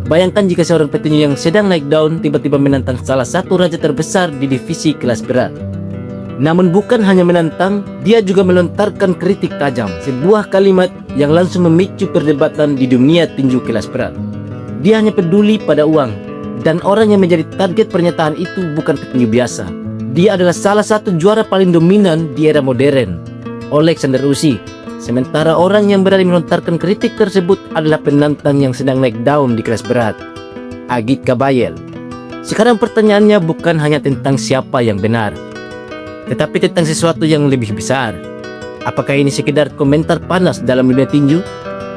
Bayangkan jika seorang petinju yang sedang naik daun tiba-tiba menantang salah satu raja terbesar di divisi kelas berat. Namun bukan hanya menantang, dia juga melontarkan kritik tajam, sebuah kalimat yang langsung memicu perdebatan di dunia tinju kelas berat. Dia hanya peduli pada uang, dan orang yang menjadi target pernyataan itu bukan petinju biasa. Dia adalah salah satu juara paling dominan di era modern, Alexander Usyk. Sementara orang yang berani melontarkan kritik tersebut adalah penantang yang sedang naik daun di kelas berat, Agit Kabayel. Sekarang pertanyaannya bukan hanya tentang siapa yang benar, tetapi tentang sesuatu yang lebih besar. Apakah ini sekedar komentar panas dalam dunia tinju,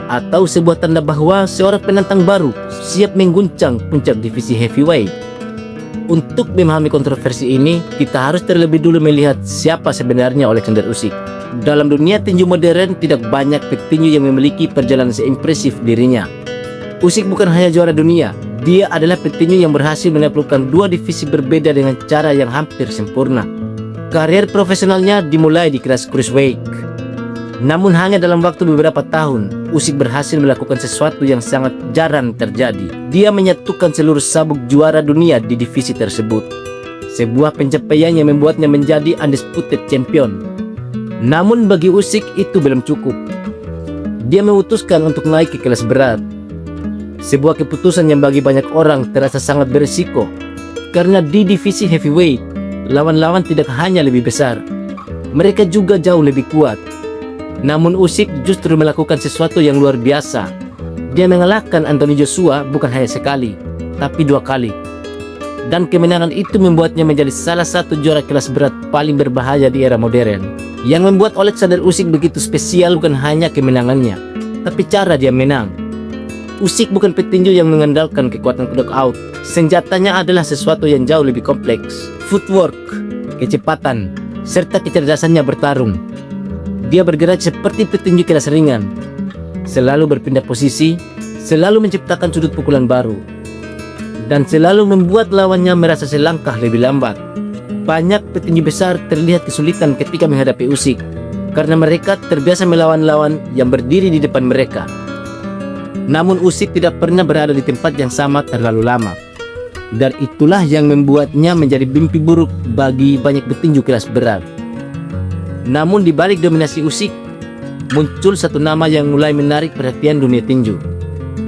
atau sebuah tanda bahwa seorang penantang baru siap mengguncang puncak divisi heavyweight? Untuk memahami kontroversi ini, kita harus terlebih dulu melihat siapa sebenarnya Alexander Usyk. Dalam dunia tinju modern, tidak banyak petinju yang memiliki perjalanan seimpresif dirinya. Usyk bukan hanya juara dunia, dia adalah petinju yang berhasil menaklukkan dua divisi berbeda dengan cara yang hampir sempurna. Karier profesionalnya dimulai di kelas cruiserweight. Namun hanya dalam waktu beberapa tahun, Usyk berhasil melakukan sesuatu yang sangat jarang terjadi. Dia menyatukan seluruh sabuk juara dunia di divisi tersebut. Sebuah pencapaian yang membuatnya menjadi undisputed champion. Namun bagi Usyk itu belum cukup. Dia memutuskan untuk naik ke kelas berat. Sebuah keputusan yang bagi banyak orang terasa sangat berisiko. Karena di divisi heavyweight, lawan-lawan tidak hanya lebih besar, mereka juga jauh lebih kuat. Namun Usyk justru melakukan sesuatu yang luar biasa. Dia mengalahkan Anthony Joshua bukan hanya sekali, tapi 2 kali. Dan kemenangan itu membuatnya menjadi salah satu juara kelas berat paling berbahaya di era modern. Yang membuat Alexander Usyk begitu spesial bukan hanya kemenangannya, tapi cara dia menang. Usyk bukan petinju yang mengandalkan kekuatan knockout. Senjatanya adalah sesuatu yang jauh lebih kompleks. Footwork, kecepatan, serta kecerdasannya bertarung. Dia bergerak seperti petinju kelas ringan, selalu berpindah posisi, selalu menciptakan sudut pukulan baru, dan selalu membuat lawannya merasa selangkah lebih lambat. Banyak petinju besar terlihat kesulitan ketika menghadapi Usyk karena mereka terbiasa melawan lawan yang berdiri di depan mereka. Namun Usyk tidak pernah berada di tempat yang sama terlalu lama, dan itulah yang membuatnya menjadi mimpi buruk bagi banyak petinju kelas berat. Namun di balik dominasi Usyk, muncul satu nama yang mulai menarik perhatian dunia tinju,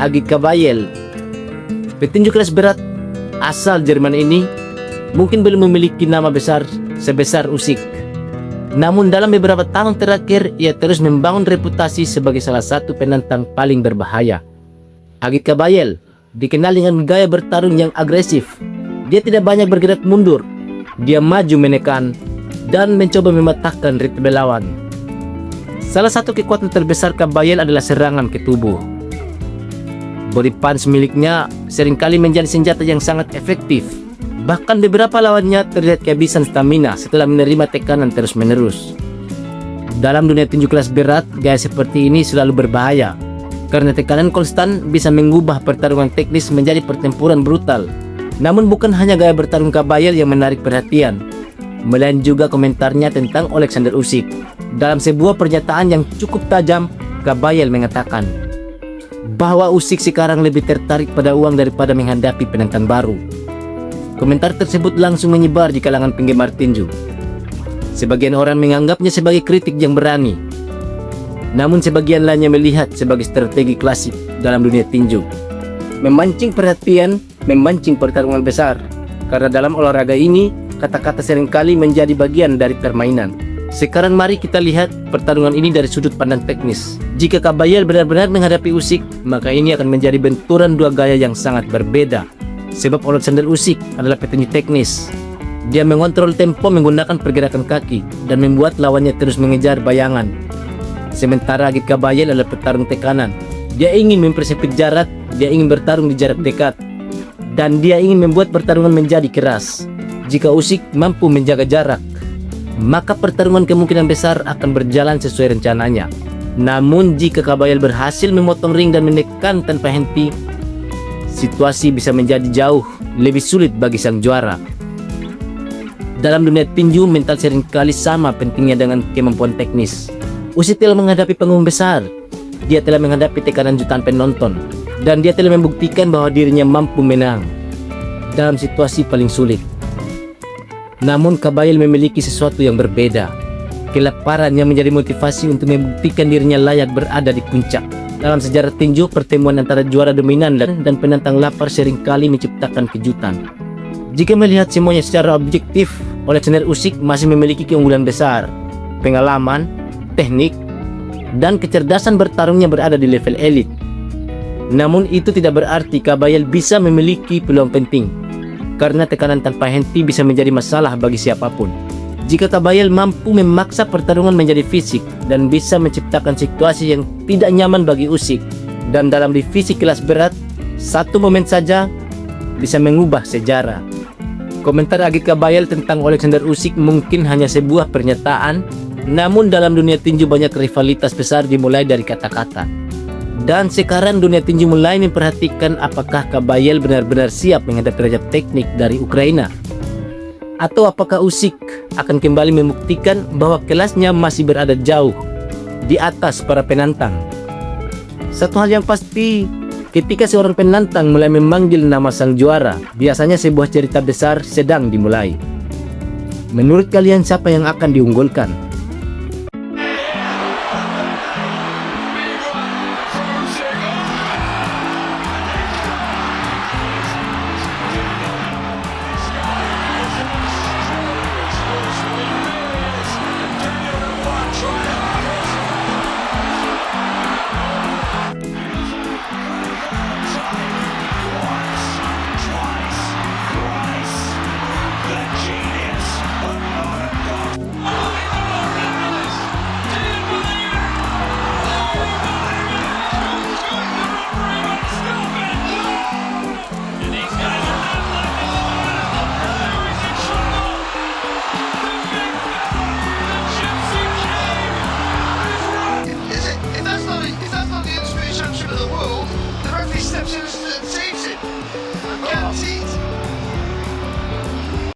Agit Kabayel. Petinju kelas berat asal Jerman ini mungkin belum memiliki nama besar sebesar Usyk. Namun dalam beberapa tahun terakhir, ia terus membangun reputasi sebagai salah satu penantang paling berbahaya. Agit Kabayel dikenal dengan gaya bertarung yang agresif. Dia tidak banyak bergerak mundur. Dia maju menekan dan mencoba mematahkan ritme lawan. Salah satu kekuatan terbesar Kabayel adalah serangan ke tubuh. Body punch miliknya seringkali menjadi senjata yang sangat efektif. Bahkan beberapa lawannya terlihat kehabisan stamina setelah menerima tekanan terus-menerus. Dalam dunia tinju kelas berat, gaya seperti ini selalu berbahaya karena tekanan konstan bisa mengubah pertarungan teknis menjadi pertempuran brutal. Namun bukan hanya gaya bertarung Kabayel yang menarik perhatian, melainkan juga komentarnya tentang Alexander Usyk. Dalam sebuah pernyataan yang cukup tajam, Kabayel mengatakan bahwa Usyk sekarang lebih tertarik pada uang daripada menghadapi penantang baru. Komentar tersebut langsung menyebar di kalangan penggemar tinju. Sebagian orang menganggapnya sebagai kritik yang berani, namun sebagian lainnya melihat sebagai strategi klasik dalam dunia tinju. Memancing perhatian, memancing pertarungan besar. Karena dalam olahraga ini, kata-kata seringkali menjadi bagian dari permainan. Sekarang mari kita lihat pertarungan ini dari sudut pandang teknis. Jika Kabayel benar-benar menghadapi Usyk, maka ini akan menjadi benturan dua gaya yang sangat berbeda. Sebab Alexander Usyk adalah petinju teknis. Dia mengontrol tempo menggunakan pergerakan kaki dan membuat lawannya terus mengejar bayangan. Sementara Agit Kabayel adalah petarung tekanan. Dia ingin mempersempit jarak, dia ingin bertarung di jarak dekat, dan dia ingin membuat pertarungan menjadi keras. Jika Usyk mampu menjaga jarak, maka pertarungan kemungkinan besar akan berjalan sesuai rencananya. Namun jika Kabayel berhasil memotong ring dan menekan tanpa henti, situasi bisa menjadi jauh lebih sulit bagi sang juara. Dalam dunia tinju, mental seringkali sama pentingnya dengan kemampuan teknis. Usyk telah menghadapi panggung besar. Dia telah menghadapi tekanan jutaan penonton. dan dia telah membuktikan bahwa dirinya mampu menang dalam situasi paling sulit. Namun Kabayel memiliki sesuatu yang berbeda, kelaparan yang menjadi motivasi untuk membuktikan dirinya layak berada di puncak. Dalam sejarah tinju, pertemuan antara juara dominan dan penantang lapar seringkali menciptakan kejutan. Jika melihat semuanya secara objektif, Alexander Usyk masih memiliki keunggulan besar. Pengalaman, teknik, dan kecerdasan bertarungnya berada di level elit. Namun itu tidak berarti Kabayel bisa memiliki peluang penting, karena tekanan tanpa henti bisa menjadi masalah bagi siapapun. Jika Kabayel mampu memaksa pertarungan menjadi fisik dan bisa menciptakan situasi yang tidak nyaman bagi Usyk, dan dalam divisi kelas berat, satu momen saja bisa mengubah sejarah. Komentar Agit Kabayel tentang Alexander Usyk mungkin hanya sebuah pernyataan, namun dalam dunia tinju banyak rivalitas besar dimulai dari kata-kata. Dan sekarang dunia tinju mulai memperhatikan apakah Kabayel benar-benar siap menghadapi raja teknik dari Ukraina, atau apakah Usyk akan kembali membuktikan bahwa kelasnya masih berada jauh di atas para penantang. Satu hal yang pasti, ketika seorang penantang mulai memanggil nama sang juara, biasanya sebuah cerita besar sedang dimulai. Menurut kalian siapa yang akan diunggulkan?